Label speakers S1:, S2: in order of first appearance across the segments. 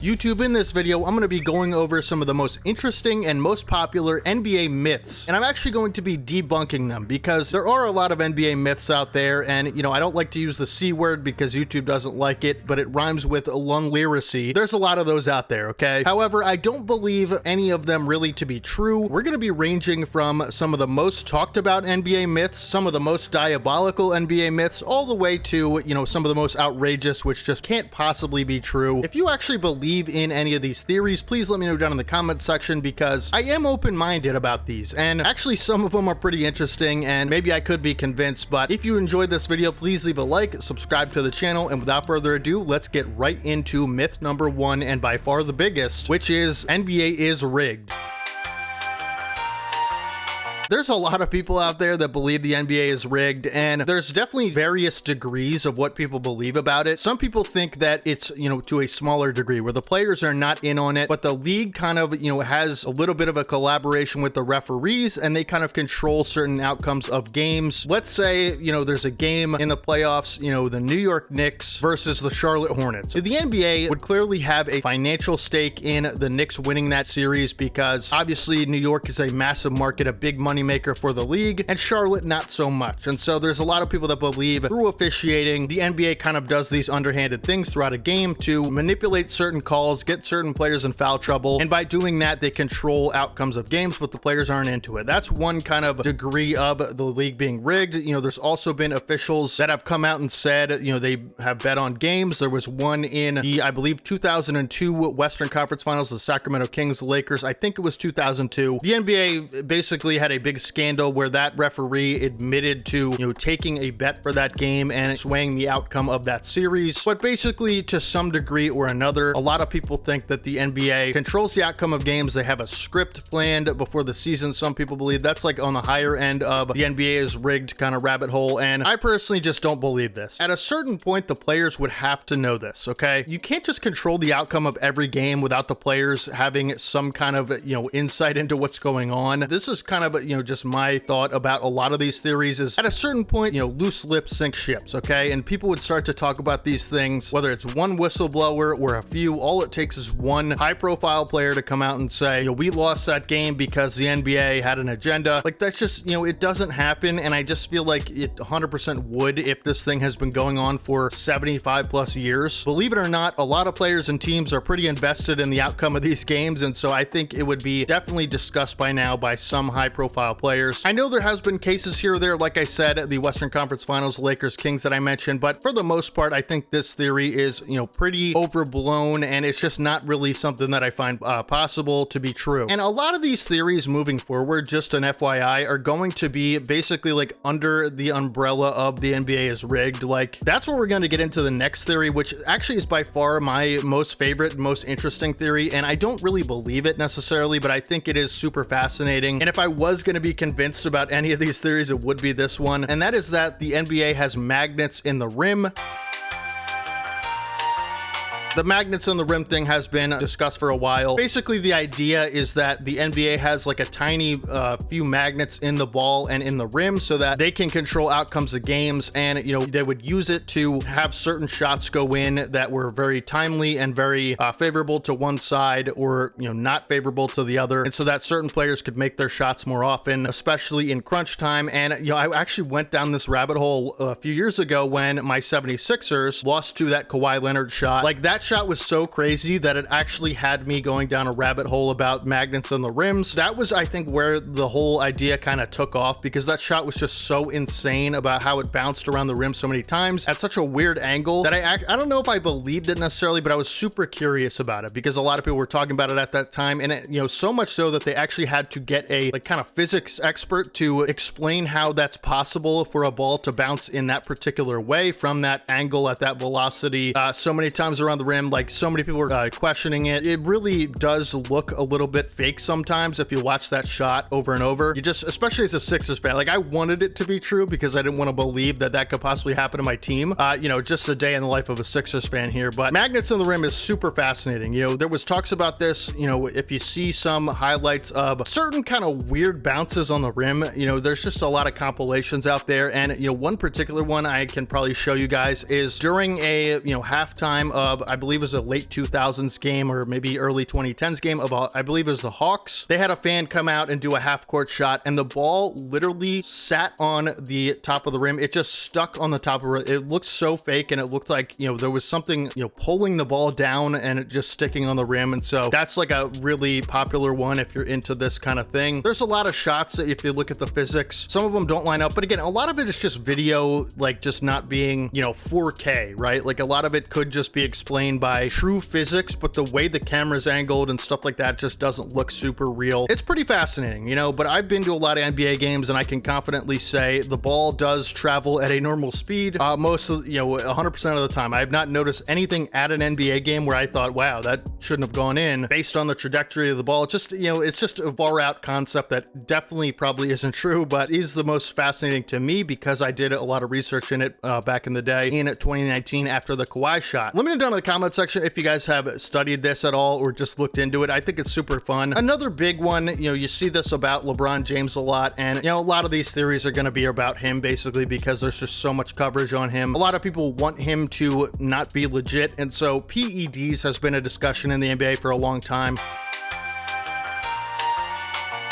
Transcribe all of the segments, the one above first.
S1: YouTube, in this video, I'm going to be going over some of the most interesting and most popular NBA myths, and I'm actually going to be debunking them because there are a lot of NBA myths out there, and I don't like to use the C word because YouTube doesn't like it, but it rhymes with lung lyracy. There's a lot of those out there, okay? However, I don't believe any of them really to be true. We're going to be ranging from some of the most talked about NBA myths, some of the most diabolical NBA myths, all the way to, some of the most outrageous, which just can't possibly be true. If you actually believe in any of these theories, please let me know down in the comment section because I am open-minded about these, and actually some of them are pretty interesting and maybe I could be convinced. But if you enjoyed this video, please leave a like, subscribe to the channel, and without further ado, let's get right into myth number one, and by far the biggest, which is NBA is rigged. There's a lot of people out there that believe the NBA is rigged, and there's definitely various degrees of what people believe about it. Some people think that it's, to a smaller degree where the players are not in on it, but the league kind of, has a little bit of a collaboration with the referees and they kind of control certain outcomes of games. Let's say, there's a game in the playoffs, the New York Knicks versus the Charlotte Hornets. So the NBA would clearly have a financial stake in the Knicks winning that series because obviously New York is a massive market, a big money maker for the league, and Charlotte not so much. And so there's a lot of people that believe through officiating, the NBA kind of does these underhanded things throughout a game to manipulate certain calls, get certain players in foul trouble, and by doing that they control outcomes of games, but the players aren't into it. That's one kind of degree of the league being rigged. There's also been officials that have come out and said they have bet on games. There was one in the, I believe, 2002 Western Conference Finals, the Sacramento Kings, Lakers. I think it was 2002. The NBA basically had a big scandal where that referee admitted to taking a bet for that game and swaying the outcome of that series. But basically, to some degree or another, a lot of people think that the NBA controls the outcome of games. They have a script planned before the season. Some people believe that's like on the higher end of the NBA is rigged kind of rabbit hole, and I personally just don't believe this. At a certain point, the players would have to know this, okay? You can't just control the outcome of every game without the players having some kind of insight into what's going on. This is kind of just my thought about a lot of these theories is at a certain point, loose lips sink ships, okay? And people would start to talk about these things, whether it's one whistleblower or a few. All it takes is one high profile player to come out and say, we lost that game because the NBA had an agenda. Like, that's just, it doesn't happen. And I just feel like it 100% would if this thing has been going on for 75 plus years. Believe it or not, a lot of players and teams are pretty invested in the outcome of these games. And so I think it would be definitely discussed by now by some high profile players. I know there has been cases here or there, like I said, the Western Conference Finals, Lakers, Kings that I mentioned, but for the most part, I think this theory is, pretty overblown, and it's just not really something that I find possible to be true. And a lot of these theories moving forward, just an FYI, are going to be basically like under the umbrella of the NBA is rigged. Like, that's where we're going to get into the next theory, which actually is by far my most favorite, most interesting theory, and I don't really believe it necessarily, but I think it is super fascinating. And if I was going to be convinced about any of these theories, it would be this one, and that is that the NBA has magnets in the rim. The magnets on the rim thing has been discussed for a while. Basically, the idea is that the NBA has like a tiny few magnets in the ball and in the rim so that they can control outcomes of games, and they would use it to have certain shots go in that were very timely and very favorable to one side or not favorable to the other, and so that certain players could make their shots more often, especially in crunch time. And I actually went down this rabbit hole a few years ago when my 76ers lost to that Kawhi Leonard shot. Like, that shot was so crazy that it actually had me going down a rabbit hole about magnets on the rims. That was, I think, where the whole idea kind of took off, because that shot was just so insane about how it bounced around the rim so many times at such a weird angle that I don't know if I believed it necessarily, but I was super curious about it because a lot of people were talking about it at that time, and it, so much so that they actually had to get a kind of physics expert to explain how that's possible for a ball to bounce in that particular way from that angle at that velocity so many times around the rim. Like, so many people were questioning it. It really does look a little bit fake sometimes if you watch that shot over and over. You just, especially as a Sixers fan, like, I wanted it to be true because I didn't want to believe that that could possibly happen to my team. Just a day in the life of a Sixers fan here. But magnets on the rim is super fascinating. There was talks about this, if you see some highlights of certain kind of weird bounces on the rim, there's just a lot of compilations out there. And, one particular one I can probably show you guys is during a, halftime of, I believe it was a late 2000s game or maybe early 2010s game of, I believe it was the Hawks. They had a fan come out and do a half-court shot, and the ball literally sat on the top of the rim. It just stuck on the top of it. It looked so fake, and it looked like, there was something, pulling the ball down and it just sticking on the rim. And so that's like a really popular one if you're into this kind of thing. There's a lot of shots that if you look at the physics, some of them don't line up, but again, a lot of it is just video, like just not being, 4K, right? Like a lot of it could just be explained by true physics, but the way the camera's angled and stuff like that just doesn't look super real. It's pretty fascinating, but I've been to a lot of NBA games and I can confidently say the ball does travel at a normal speed most of, 100% of the time. I have not noticed anything at an NBA game where I thought, wow, that shouldn't have gone in based on the trajectory of the ball. It's just, it's just a far out concept that definitely probably isn't true, but is the most fascinating to me because I did a lot of research in it back in the day in 2019 after the Kawhi shot. Let me know down in the comment section if you guys have studied this at all or just looked into it. I think it's super fun. Another big one, you see this about LeBron James a lot, and a lot of these theories are going to be about him basically because there's just so much coverage on him. A lot of people want him to not be legit, and so PEDs has been a discussion in the NBA for a long time.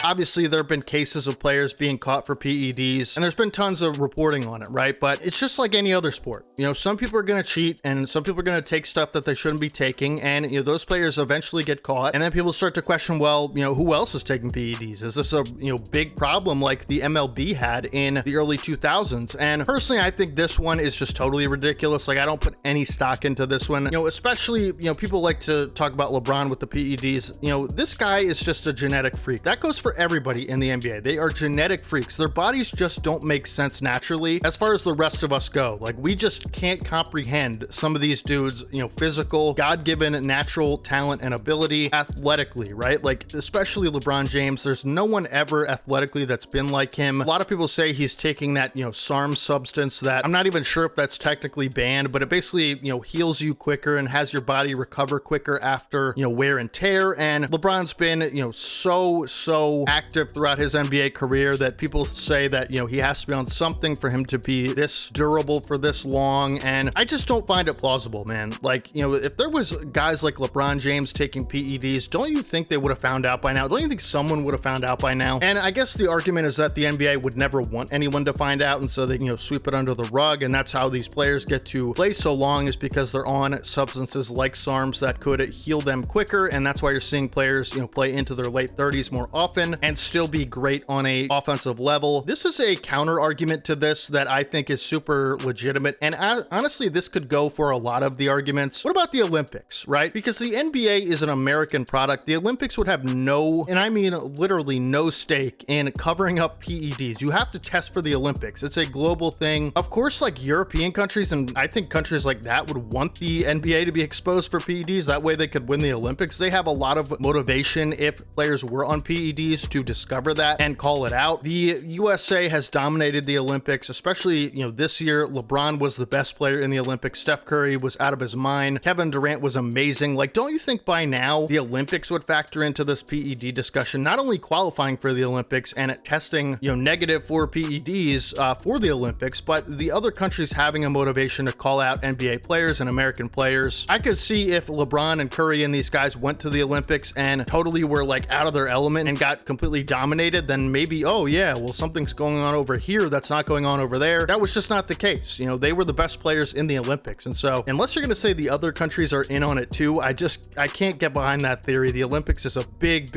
S1: Obviously, there have been cases of players being caught for PEDs, and there's been tons of reporting on it, right? But it's just like any other sport. Some people are going to cheat, and some people are going to take stuff that they shouldn't be taking, and, those players eventually get caught, and then people start to question, well, who else is taking PEDs? Is this a, big problem like the MLB had in the early 2000s? And personally, I think this one is just totally ridiculous. Like, I don't put any stock into this one, especially, people like to talk about LeBron with the PEDs. This guy is just a genetic freak. That goes for everybody in the NBA. They are genetic freaks. Their bodies just don't make sense naturally as far as the rest of us go. Like, we just can't comprehend some of these dudes, physical, God-given natural talent and ability athletically, right? Like, especially LeBron James. There's no one ever athletically that's been like him. A lot of people say he's taking that, SARM substance that I'm not even sure if that's technically banned, but it basically, heals you quicker and has your body recover quicker after, wear and tear. And LeBron's been, so active throughout his NBA career that people say that, he has to be on something for him to be this durable for this long. And I just don't find it plausible, man. Like, if there was guys like LeBron James taking PEDs, don't you think they would have found out by now? Don't you think someone would have found out by now? And I guess the argument is that the NBA would never want anyone to find out, and so they, sweep it under the rug. And that's how these players get to play so long, is because they're on substances like SARMs that could heal them quicker. And that's why you're seeing players, play into their late 30s more often and still be great on a offensive level. This is a counter argument to this that I think is super legitimate. And honestly, this could go for a lot of the arguments. What about the Olympics, right? Because the NBA is an American product. The Olympics would have no, and I mean literally no, stake in covering up PEDs. You have to test for the Olympics. It's a global thing. Of course, like European countries, and I think countries like that would want the NBA to be exposed for PEDs. That way they could win the Olympics. They have a lot of motivation if players were on PEDs to discover that and call it out. The USA has dominated the Olympics, especially, this year. LeBron was the best player in the Olympics. Steph Curry was out of his mind. Kevin Durant was amazing. Like, don't you think by now the Olympics would factor into this PED discussion? Not only qualifying for the Olympics and testing, negative for PEDs for the Olympics, but the other countries having a motivation to call out NBA players and American players. I could see if LeBron and Curry and these guys went to the Olympics and totally were like out of their element and got completely dominated, then maybe, oh yeah, well, something's going on over here that's not going on over there. That was just not the case. They were the best players in the Olympics. And so unless you're going to say the other countries are in on it too, I can't get behind that theory. The Olympics is a big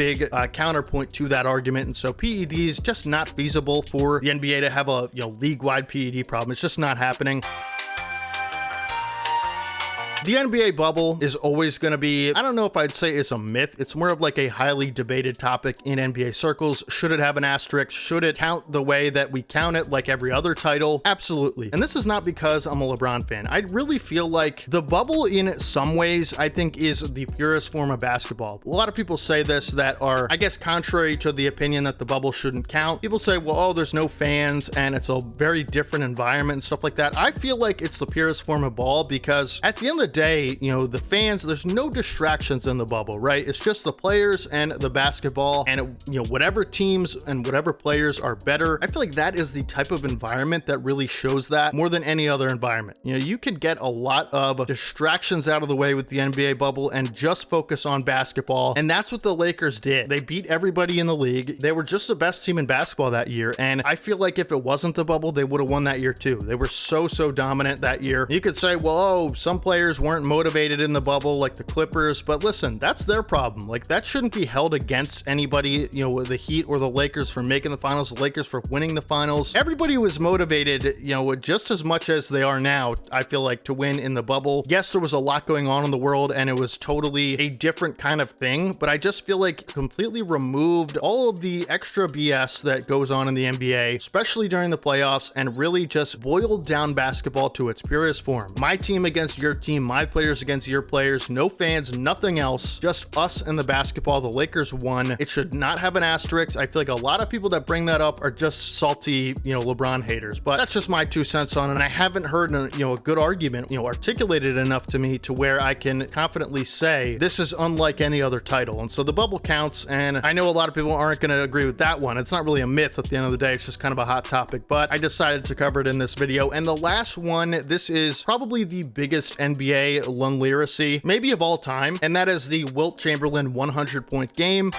S1: counterpoint to that argument. And so PEDs just not feasible for the NBA to have a, league-wide PED problem. It's just not happening. The NBA bubble is always going to be, I don't know if I'd say it's a myth. It's more of like a highly debated topic in NBA circles. Should it have an asterisk? Should it count the way that we count it, like every other title? Absolutely. And this is not because I'm a LeBron fan. I really feel like the bubble in some ways, I think, is the purest form of basketball. A lot of people say this that are, I guess, contrary to the opinion that the bubble shouldn't count. People say, well, oh, there's no fans and it's a very different environment and stuff like that. I feel like it's the purest form of ball because at the end of the day, you know, the fans, there's no distractions in the bubble, right? It's just the players and the basketball, and you know, whatever teams and whatever players are better. I feel like that is the type of environment that really shows that more than any other environment. You know, you can get a lot of distractions out of the way with the NBA bubble and just focus on basketball. And that's what the Lakers did. They beat everybody in the league. They were just the best team in basketball that year. And I feel like if it wasn't the bubble, they would have won that year too. They were so dominant that year. You could say, well, oh, some players weren't motivated in the bubble like the Clippers, but listen, that's their problem. Like, that shouldn't be held against anybody, you know, the Heat or the Lakers for making the finals, the Lakers for winning the finals. Everybody was motivated, you know, just as much as they are now, I feel like, to win in the bubble. Yes, there was a lot going on in the world and it was totally a different kind of thing, but I just feel like completely removed all of the extra BS that goes on in the NBA, especially during the playoffs, and really just boiled down basketball to its purest form. My team against your team, my players against your players, no fans, nothing else, just us and the basketball. The Lakers won. It should not have an asterisk. I feel like a lot of people that bring that up are just salty, you know, LeBron haters, but that's just my 2 cents on it. And I haven't heard a good argument, you know, articulated enough to me to where I can confidently say this is unlike any other title. And so the bubble counts, and I know a lot of people aren't going to agree with that one. It's not really a myth at the end of the day. It's just kind of a hot topic, but I decided to cover it in this video. And the last one, this is probably the biggest NBA lunliracy, maybe of all time, and that is the Wilt Chamberlain 100-point game.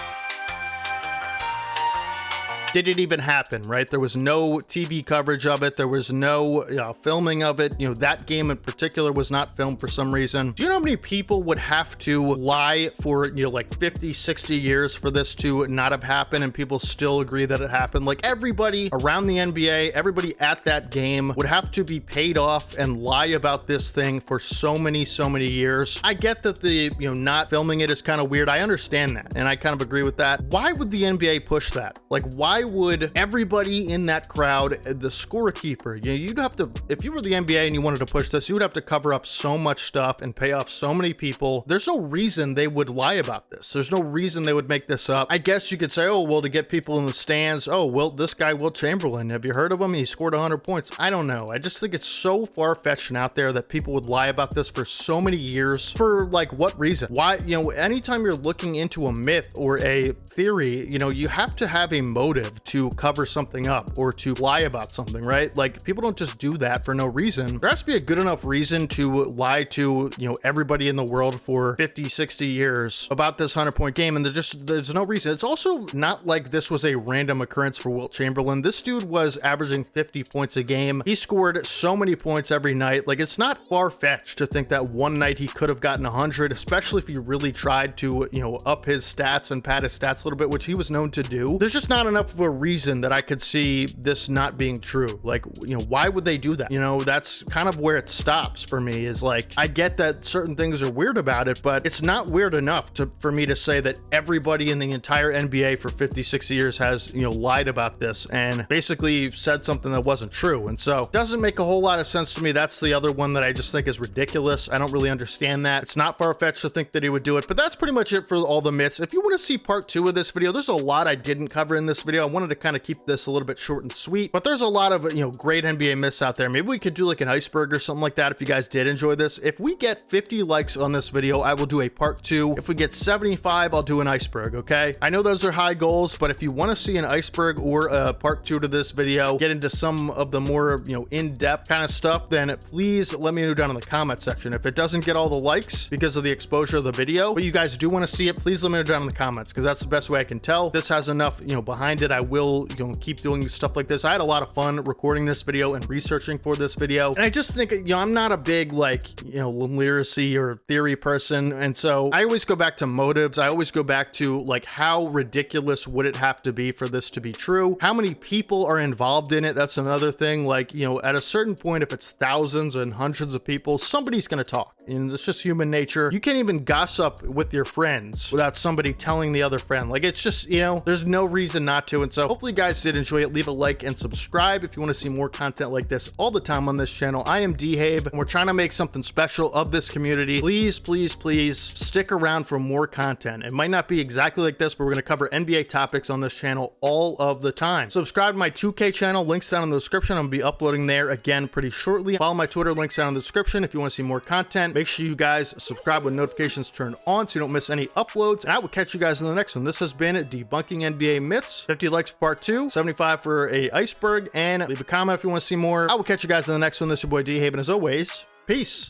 S1: Did it even happen, right? There was no TV coverage of it. There was no filming of it. You know, that game in particular was not filmed for some reason. Do you know how many people would have to lie for, you know, like 50, 60 years for this to not have happened and people still agree that it happened? Like, everybody around the NBA, everybody at that game would have to be paid off and lie about this thing for so many years. I get that the, you know, not filming it is kind of weird. I understand that, and I kind of agree with that. Why would the NBA push that? Like, why would everybody in that crowd, the scorekeeper, you know, you'd have to, if you were the NBA and you wanted to push this, you would have to cover up so much stuff and pay off so many people. There's no reason they would lie about this. There's no reason they would make this up. I guess you could say, oh, well, to get people in the stands, oh, well, this guy, Wilt Chamberlain, have you heard of him? He scored 100 points. I don't know. I just think it's so far-fetched and out there that people would lie about this for so many years. For, like, what reason? Why, you know, anytime you're looking into a myth or a theory, you know, you have to have a motive to cover something up or to lie about something, right? Like, people don't just do that for no reason. There has to be a good enough reason to lie to, you know, everybody in the world for 50, 60 years about this 100-point game, and there's no reason. It's also not like this was a random occurrence for Wilt Chamberlain. This dude was averaging 50 points a game. He scored so many points every night. Like, it's not far-fetched to think that one night he could have gotten 100, especially if he really tried to, you know, up his stats and pad his stats a little bit, which he was known to do. There's just not enough of a reason that I could see this not being true. Like, you know, why would they do that? You know, that's kind of where it stops for me, is like, I get that certain things are weird about it, but it's not weird enough for me to say that everybody in the entire NBA for 50, 60 years has, you know, lied about this and basically said something that wasn't true. And so it doesn't make a whole lot of sense to me. That's the other one that I just think is ridiculous. I don't really understand that. It's not far-fetched to think that he would do it, but that's pretty much it for all the myths. If you want to see part 2 of this video, there's a lot I didn't cover in this video. I wanted to kind of keep this a little bit short and sweet, but there's a lot of, you know, great NBA myths out there. Maybe we could do like an iceberg or something like that if you guys did enjoy this. If we get 50 likes on this video, I will do a part 2. If we get 75, I'll do an iceberg, okay? I know those are high goals, but if you want to see an iceberg or a part 2 to this video, get into some of the more, you know, in-depth kind of stuff, then please let me know down in the comment section. If it doesn't get all the likes because of the exposure of the video, but you guys do want to see it, please let me know down in the comments, because that's the best way I can tell. This has enough, you know, behind it. I will, you know, keep doing stuff like this. I had a lot of fun recording this video and researching for this video, and I just think, you know, I'm not a big, like, you know, literacy or theory person, and so I always go back to motives. I always go back to, like, how ridiculous would it have to be for this to be true? How many people are involved in it? That's another thing. Like, you know, at a certain point, if it's thousands and hundreds of people, somebody's gonna talk, and it's just human nature. You can't even gossip with your friends without somebody telling the other friend. Like, it's just, you know, there's no reason not to. And And so hopefully you guys did enjoy it. Leave a like and subscribe if you want to see more content like this all the time on this channel. I am Dehave, and we're trying to make something special of this community. Please, please, please stick around for more content. It might not be exactly like this, but we're going to cover NBA topics on this channel all of the time. Subscribe to my 2K channel, links down in the description. I'm going to be uploading there again pretty shortly. Follow my Twitter, links down in the description if you want to see more content. Make sure you guys subscribe with notifications turned on so you don't miss any uploads. And I will catch you guys in the next one. This has been Debunking NBA Myths. 50 likes for part 2, 75 for a iceberg, and leave a comment if you want to see more. I will catch you guys in the next one. This is your boy Dehave, and as always, peace.